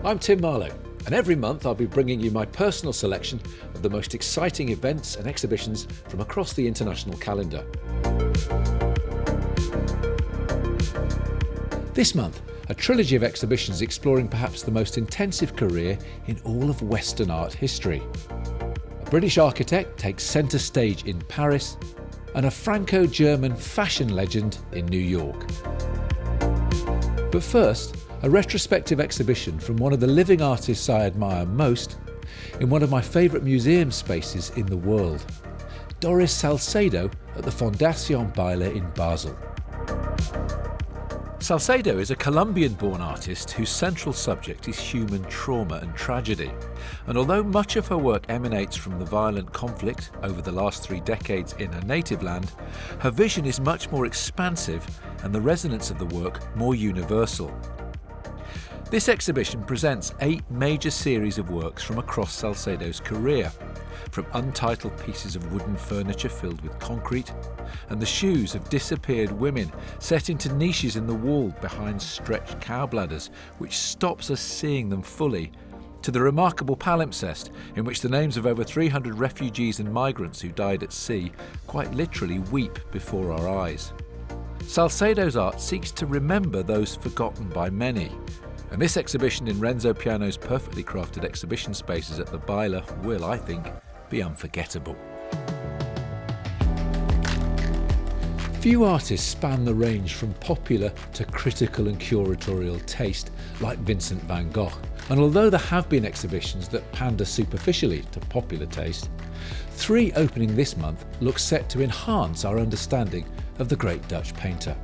I'm Tim Marlow, and every month I'll be bringing you my personal selection of the most exciting events and exhibitions from across the international calendar. This month, a trilogy of exhibitions exploring perhaps the most intensive career in all of Western art history. A British architect takes centre stage in Paris, and a Franco-German fashion legend in New York. But first, a retrospective exhibition from one of the living artists I admire most in one of my favourite museum spaces in the world, Doris Salcedo at the Fondation Beyeler in Basel. Salcedo is a Colombian-born artist whose central subject is human trauma and tragedy. And although much of her work emanates from the violent conflict over the last 3 decades in her native land, her vision is much more expansive and the resonance of the work more universal. This exhibition presents 8 major series of works from across Salcedo's career, from untitled pieces of wooden furniture filled with concrete, and the shoes of disappeared women set into niches in the wall behind stretched cow bladders, which stops us seeing them fully, to the remarkable Palimpsest, in which the names of over 300 refugees and migrants who died at sea quite literally weep before our eyes. Salcedo's art seeks to remember those forgotten by many, and this exhibition in Renzo Piano's perfectly crafted exhibition spaces at the Beyeler will, I think, be unforgettable. Few artists span the range from popular to critical and curatorial taste like Vincent van Gogh, and although there have been exhibitions that pander superficially to popular taste, 3 opening this month look set to enhance our understanding of the great Dutch painter.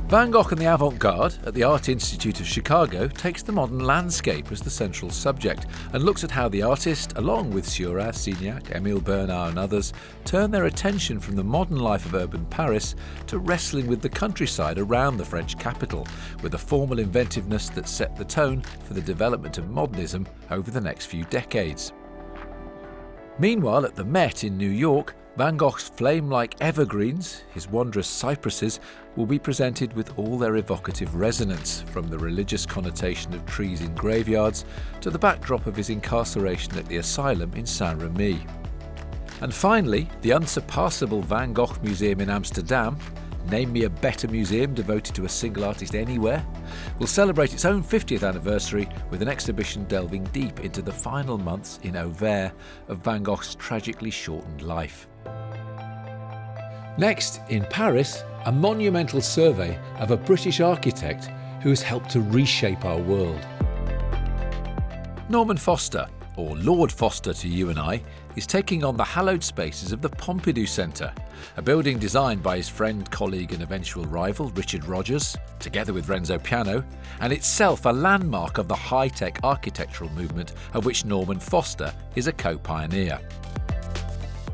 Van Gogh and the Avant-Garde at the Art Institute of Chicago takes the modern landscape as the central subject and looks at how the artist, along with Seurat, Signac, Émile Bernard and others, turn their attention from the modern life of urban Paris to wrestling with the countryside around the French capital, with a formal inventiveness that set the tone for the development of modernism over the next few decades. Meanwhile, at the Met in New York, Van Gogh's flame-like evergreens, his wondrous cypresses, will be presented with all their evocative resonance, from the religious connotation of trees in graveyards to the backdrop of his incarceration at the asylum in Saint-Remy. And finally, the unsurpassable Van Gogh Museum in Amsterdam, name me a better museum devoted to a single artist anywhere, will celebrate its own 50th anniversary with an exhibition delving deep into the final months in Auvers of Van Gogh's tragically shortened life. Next, in Paris, a monumental survey of a British architect who has helped to reshape our world. Norman Foster, or Lord Foster to you and I, is taking on the hallowed spaces of the Pompidou Centre, a building designed by his friend, colleague and eventual rival Richard Rogers, together with Renzo Piano, and itself a landmark of the high-tech architectural movement of which Norman Foster is a co-pioneer.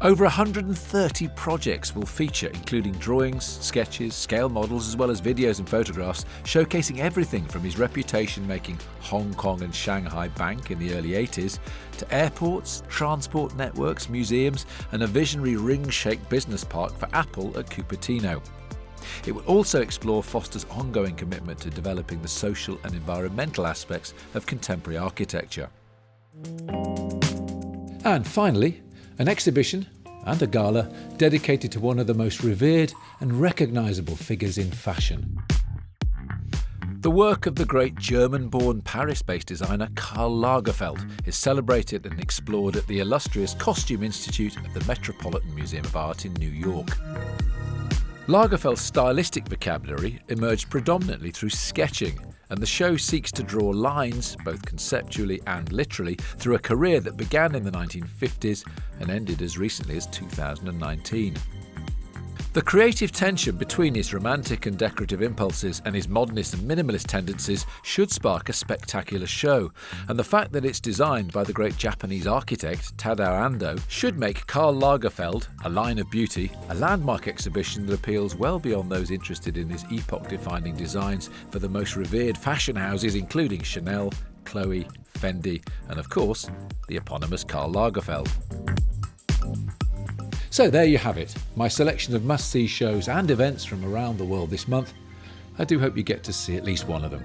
Over 130 projects will feature, including drawings, sketches, scale models, as well as videos and photographs, showcasing everything from his reputation making Hong Kong and Shanghai bank in the early 80s, to airports, transport networks, museums, and a visionary ring-shaped business park for Apple at Cupertino. It will also explore Foster's ongoing commitment to developing the social and environmental aspects of contemporary architecture. And finally, an exhibition and a gala dedicated to one of the most revered and recognisable figures in fashion. The work of the great German-born Paris-based designer Karl Lagerfeld is celebrated and explored at the illustrious Costume Institute of the Metropolitan Museum of Art in New York. Lagerfeld's stylistic vocabulary emerged predominantly through sketching, and the show seeks to draw lines, both conceptually and literally, through a career that began in the 1950s and ended as recently as 2019. The creative tension between his romantic and decorative impulses and his modernist and minimalist tendencies should spark a spectacular show, and the fact that it's designed by the great Japanese architect Tadao Ando should make Karl Lagerfeld, A Line of Beauty, a landmark exhibition that appeals well beyond those interested in his epoch-defining designs for the most revered fashion houses including Chanel, Chloe, Fendi, and of course, the eponymous Karl Lagerfeld. So there you have it, my selection of must-see shows and events from around the world this month. I do hope you get to see at least one of them.